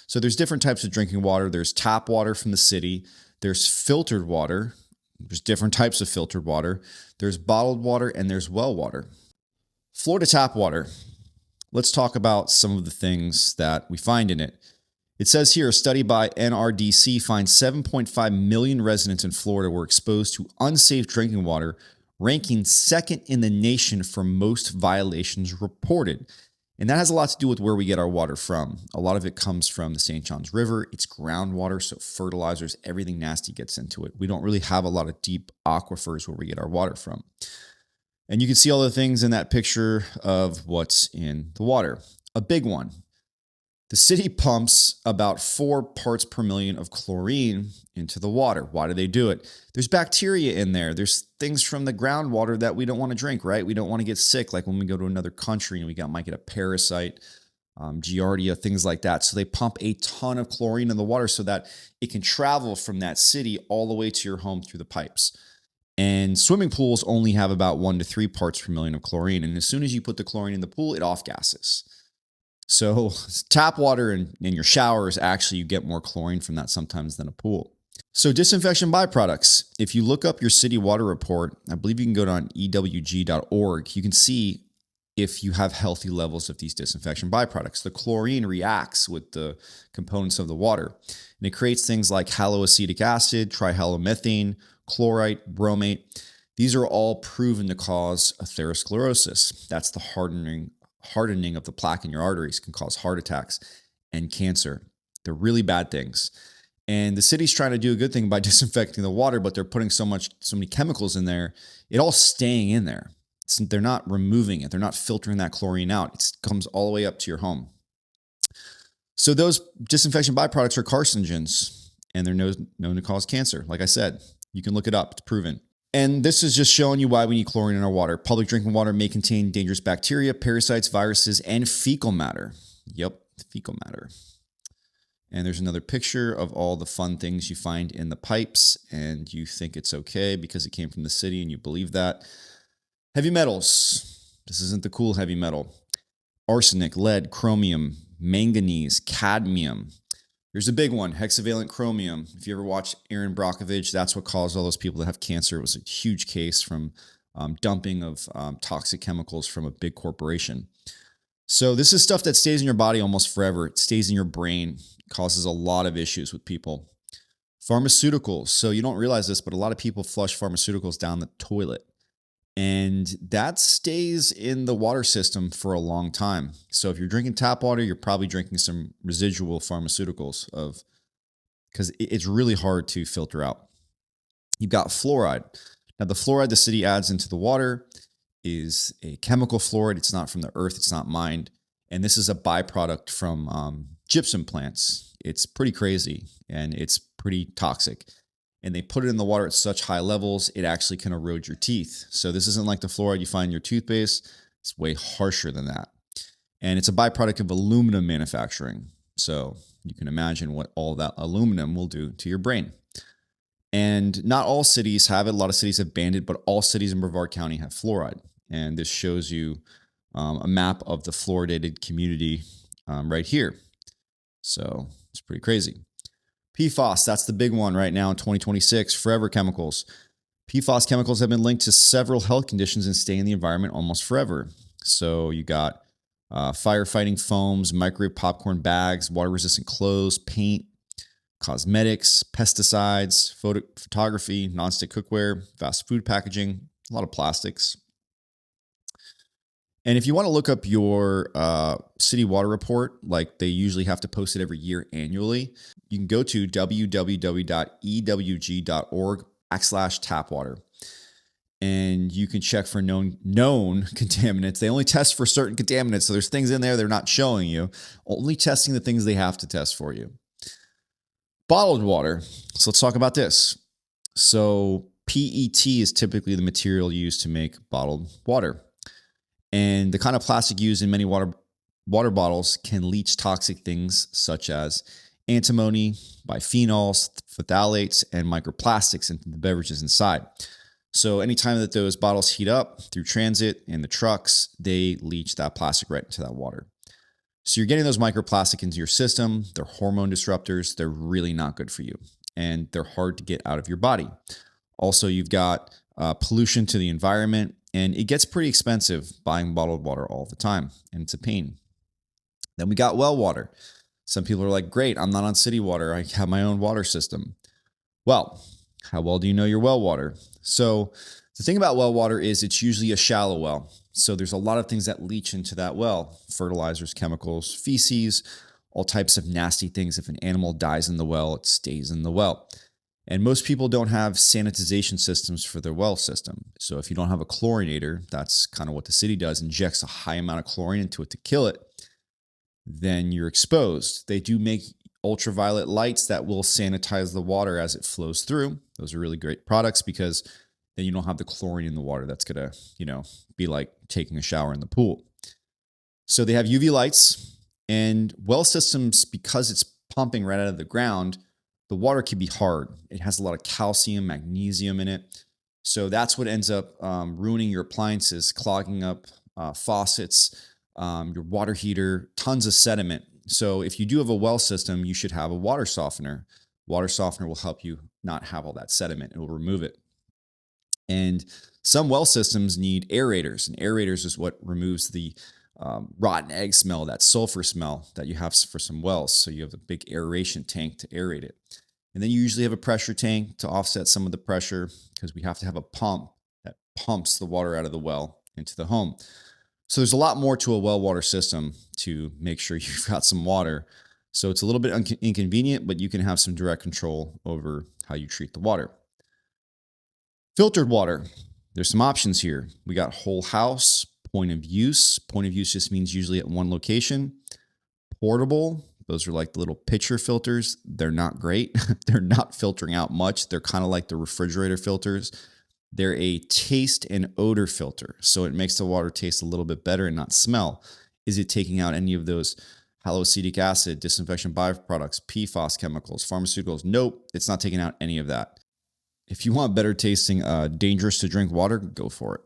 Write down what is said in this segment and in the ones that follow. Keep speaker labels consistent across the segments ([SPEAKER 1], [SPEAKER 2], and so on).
[SPEAKER 1] So there's different types of drinking water. There's tap water from the city. There's filtered water. There's different types of filtered water. There's bottled water and there's well water. Florida tap water. Let's talk about some of the things that we find in it. It says here, a study by NRDC finds 7.5 million residents in Florida were exposed to unsafe drinking water, ranking second in the nation for most violations reported. And that has a lot to do with where we get our water from. A lot of it comes from the St. Johns River. It's groundwater, so fertilizers, everything nasty gets into it. We don't really have a lot of deep aquifers where we get our water from. And you can see all the things in that picture of what's in the water. A big one. The city pumps about 4 parts per million of chlorine into the water. Why do they do it? There's bacteria in there. There's things from the groundwater that we don't want to drink, right? We don't want to get sick, like when we go to another country and we might get a parasite, giardia, things like that. So they pump a ton of chlorine in the water so that it can travel from that city all the way to your home through the pipes. And swimming pools only have about 1 to 3 parts per million of chlorine. And as soon as you put the chlorine in the pool, it off-gasses. So tap water in your showers, actually you get more chlorine from that sometimes than a pool. So disinfection byproducts. If you look up your city water report, I believe you can go to on ewg.org, you can see if you have healthy levels of these disinfection byproducts. The chlorine reacts with the components of the water, and it creates things like haloacetic acid, trihalomethane, chlorite, bromate. These are all proven to cause atherosclerosis. That's the hardening of the plaque in your arteries, can cause heart attacks and cancer. They're really bad things. And the city's trying to do a good thing by disinfecting the water, but they're putting so many chemicals in there, it all staying in there. They're not removing it. They're not filtering that chlorine out. It comes all the way up to your home. So those disinfection byproducts are carcinogens, and they're known to cause cancer. Like I said, you can look it up. It's proven. And this is just showing you why we need chlorine in our water. Public drinking water may contain dangerous bacteria, parasites, viruses, and fecal matter. Yep, fecal matter. And there's another picture of all the fun things you find in the pipes, and you think it's okay because it came from the city and you believe that. Heavy metals. This isn't the cool heavy metal. Arsenic, lead, chromium, manganese, cadmium. Here's a big one, hexavalent chromium. If you ever watched Aaron Brockovich, that's what caused all those people to have cancer. It was a huge case from dumping of toxic chemicals from a big corporation. So this is stuff that stays in your body almost forever. It stays in your brain, causes a lot of issues with people. Pharmaceuticals. So you don't realize this, but a lot of people flush pharmaceuticals down the toilet. And that stays in the water system for a long time. So if you're drinking tap water, you're probably drinking some residual pharmaceuticals because it's really hard to filter out. You've got fluoride. Now the fluoride the city adds into the water is a chemical fluoride. It's not from the earth. It's not mined. And this is a byproduct from gypsum plants. It's pretty crazy and it's pretty toxic. And they put it in the water at such high levels, it actually can erode your teeth. So this isn't like the fluoride you find in your toothpaste. It's way harsher than that. And it's a byproduct of aluminum manufacturing. So you can imagine what all that aluminum will do to your brain. And not all cities have it. A lot of cities have banned it, but all cities in Brevard County have fluoride. And this shows you a map of the fluoridated community right here. So it's pretty crazy. PFAS, that's the big one right now in 2026, forever chemicals. PFAS chemicals have been linked to several health conditions and stay in the environment almost forever. So you got firefighting foams, microwave popcorn bags, water-resistant clothes, paint, cosmetics, pesticides, photography, nonstick cookware, fast food packaging, a lot of plastics. And if you want to look up your city water report, like they usually have to post it every year annually, you can go to www.ewg.org/tapwater. And you can check for known contaminants. They only test for certain contaminants. So there's things in there they're not showing you, only testing the things they have to test for you. Bottled water. So let's talk about this. So PET is typically the material used to make bottled water. And the kind of plastic used in many water bottles can leach toxic things such as antimony, biphenyls, phthalates, and microplastics into the beverages inside. So anytime that those bottles heat up through transit in the trucks, they leach that plastic right into that water. So you're getting those microplastics into your system. They're hormone disruptors. They're really not good for you, and they're hard to get out of your body. Also, you've got pollution to the environment, and it gets pretty expensive buying bottled water all the time, and it's a pain. Then we got well water. Some people are like, great, I'm not on city water. I have my own water system. Well, how well do you know your well water? So the thing about well water is it's usually a shallow well. So there's a lot of things that leach into that well: fertilizers, chemicals, feces, all types of nasty things. If an animal dies in the well, it stays in the well. And most people don't have sanitization systems for their well system. So if you don't have a chlorinator, that's kind of what the city does, injects a high amount of chlorine into it to kill it, then you're exposed. They do make ultraviolet lights that will sanitize the water as it flows through. Those are really great products because then you don't have the chlorine in the water that's going to, be like taking a shower in the pool. So they have UV lights, and well systems, because it's pumping right out of the ground, the water can be hard. It has a lot of calcium, magnesium in it. So that's what ends up ruining your appliances, clogging up faucets, your water heater, tons of sediment. So if you do have a well system, you should have a water softener. Water softener will help you not have all that sediment. It will remove it. And some well systems need aerators, and aerators is what removes the rotten egg smell, that sulfur smell that you have for some wells. So you have a big aeration tank to aerate it. And then you usually have a pressure tank to offset some of the pressure, because we have to have a pump that pumps the water out of the well into the home. So there's a lot more to a well water system to make sure you've got some water. So it's a little bit inconvenient, but you can have some direct control over how you treat the water. Filtered water. There's some options here. We got whole house, point of use. Point of use just means usually at one location. Portable. Those are like the little pitcher filters. They're not great. They're not filtering out much. They're kind of like the refrigerator filters. They're a taste and odor filter. So it makes the water taste a little bit better and not smell. Is it taking out any of those haloacetic acid, disinfection byproducts, PFAS chemicals, pharmaceuticals? Nope, it's not taking out any of that. If you want better tasting, dangerous to drink water, go for it.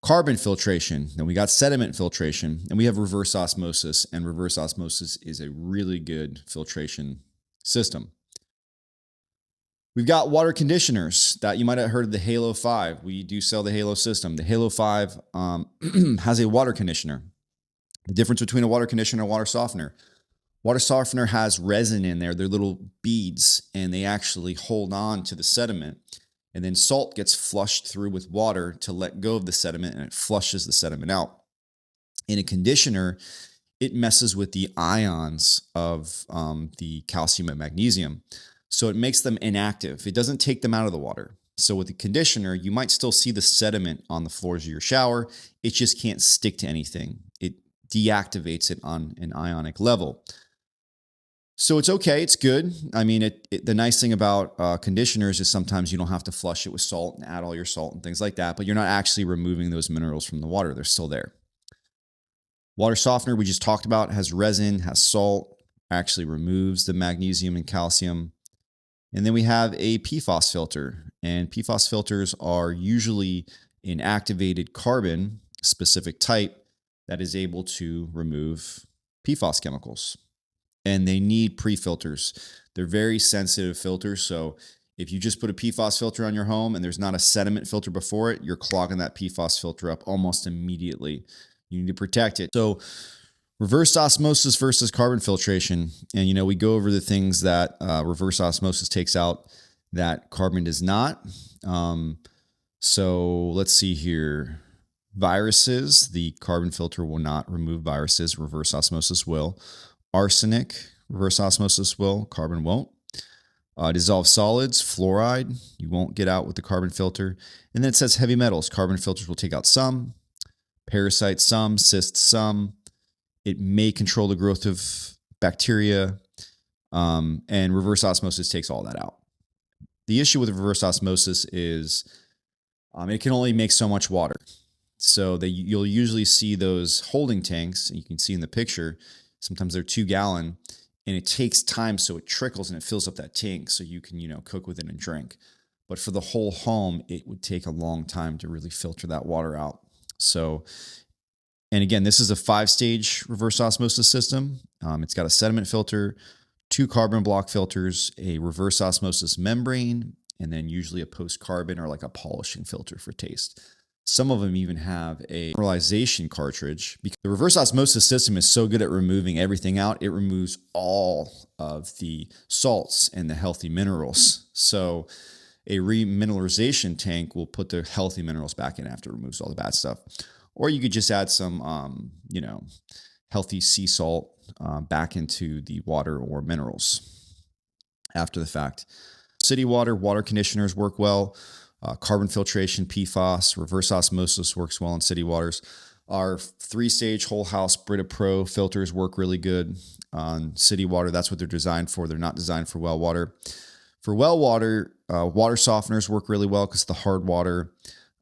[SPEAKER 1] Carbon filtration. Then we got sediment filtration, and we have reverse osmosis. And reverse osmosis is a really good filtration system. We've got water conditioners that you might have heard of the Halo 5. We do sell the Halo system. The Halo 5 has a water conditioner. The difference between a water conditioner and a water softener. Water softener has resin in there. They're little beads, and they actually hold on to the sediment. And then salt gets flushed through with water to let go of the sediment, and it flushes the sediment out. In a conditioner, it messes with the ions of the calcium and magnesium. So it makes them inactive. It doesn't take them out of the water. So with the conditioner, you might still see the sediment on the floors of your shower. It just can't stick to anything. It deactivates it on an ionic level. So it's okay. It's good. I mean, the nice thing about conditioners is sometimes you don't have to flush it with salt and add all your salt and things like that, but you're not actually removing those minerals from the water. They're still there. Water softener, we just talked about, has resin, has salt, actually removes the magnesium and calcium. And then we have a PFAS filter, and PFAS filters are usually an activated carbon specific type that is able to remove PFAS chemicals. And they need pre-filters. They're very sensitive filters. So if you just put a PFAS filter on your home and there's not a sediment filter before it, you're clogging that PFAS filter up almost immediately. You need to protect it. So reverse osmosis versus carbon filtration. And, we go over the things that reverse osmosis takes out that carbon does not. So let's see here. Viruses, the carbon filter will not remove viruses. Reverse osmosis will. Arsenic, reverse osmosis will. Carbon won't. Dissolved solids, fluoride, you won't get out with the carbon filter. And then it says heavy metals. Carbon filters will take out some. Parasites, some. Cysts, some. It may control the growth of bacteria, and reverse osmosis takes all that out. The issue with reverse osmosis is it can only make so much water. So you'll usually see those holding tanks, you can see in the picture, sometimes they're 2 gallon, and it takes time so it trickles and it fills up that tank so you can, cook with it and drink. But for the whole home, it would take a long time to really filter that water out. So And again, this is a 5-stage reverse osmosis system. It's got a sediment filter, 2 carbon block filters, a reverse osmosis membrane, and then usually a post-carbon or like a polishing filter for taste. Some of them even have a mineralization cartridge. Because the reverse osmosis system is so good at removing everything out, it removes all of the salts and the healthy minerals. So a remineralization tank will put the healthy minerals back in after it removes all the bad stuff. Or you could just add some, healthy sea salt back into the water or minerals after the fact. City water conditioners work well. Carbon filtration, PFAS, reverse osmosis works well in city waters. Our 3-stage whole house Brita Pro filters work really good on city water. That's what they're designed for. They're not designed for well water. For well water, water softeners work really well because the hard water.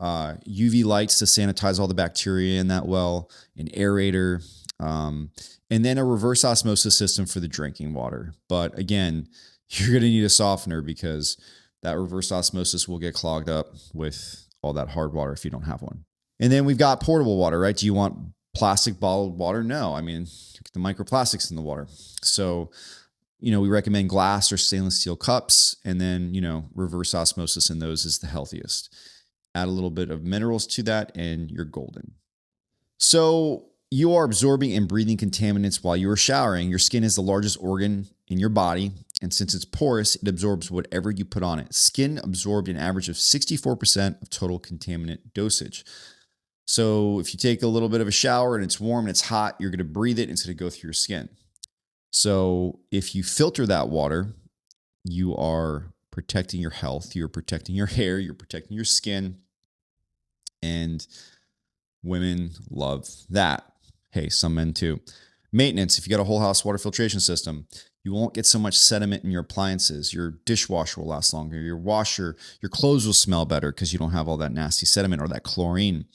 [SPEAKER 1] UV lights to sanitize all the bacteria in that well, an aerator, and then a reverse osmosis system for the drinking water. But again, you're going to need a softener because that reverse osmosis will get clogged up with all that hard water if you don't have one. And then we've got portable water, right? Do you want plastic bottled water? No. I mean, get the microplastics in the water. So, we recommend glass or stainless steel cups, and then, reverse osmosis in those is the healthiest. Add a little bit of minerals to that and you're golden. So you are absorbing and breathing contaminants while you are showering. Your skin is the largest organ in your body, and since it's porous, it absorbs whatever you put on it. Skin absorbed an average of 64% of total contaminant dosage. So if you take a little bit of a shower and it's warm and it's hot, you're going to breathe it and it's going to go through your skin. So if you filter that water, you are protecting your health, you're protecting your hair, you're protecting your skin, and women love that. Hey, some men too. Maintenance, if you got a whole house water filtration system, you won't get so much sediment in your appliances. Your dishwasher will last longer. Your washer, your clothes will smell better because you don't have all that nasty sediment or that chlorine.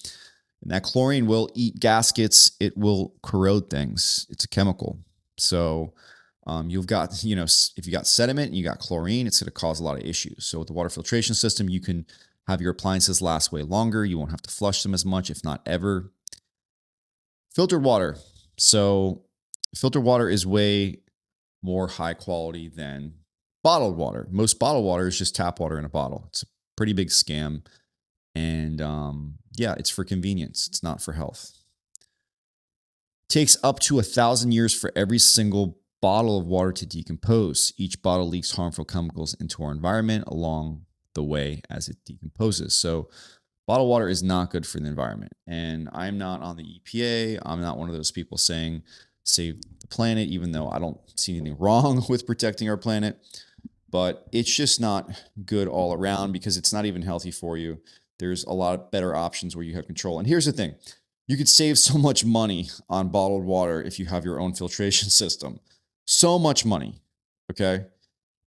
[SPEAKER 1] And that chlorine will eat gaskets. It will corrode things. It's a chemical. So you've got, if you got sediment and you got chlorine, it's going to cause a lot of issues. So with the water filtration system, you can have your appliances last way longer. You won't have to flush them as much, if not ever. Filtered water. So filtered water is way more high quality than bottled water. Most bottled water is just tap water in a bottle. It's a pretty big scam. And it's for convenience. It's not for health. It takes up to 1,000 years for every single bottle of water to decompose. Each bottle leaks harmful chemicals into our environment along the way as it decomposes. So bottled water is not good for the environment. And I'm not on the EPA. I'm not one of those people saying save the planet, even though I don't see anything wrong with protecting our planet. But it's just not good all around because it's not even healthy for you. There's a lot of better options where you have control. And here's the thing. You could save so much money on bottled water if you have your own filtration system. So much money, okay?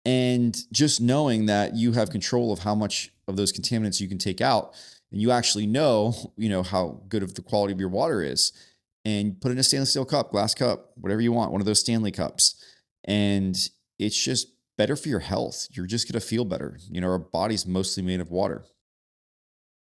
[SPEAKER 1] And just knowing that you have control of how much of those contaminants you can take out, and you actually know, how good of the quality of your water is, and put it in a stainless steel cup, glass cup, whatever you want, one of those Stanley cups. And it's just better for your health. You're just going to feel better. Our body's mostly made of water.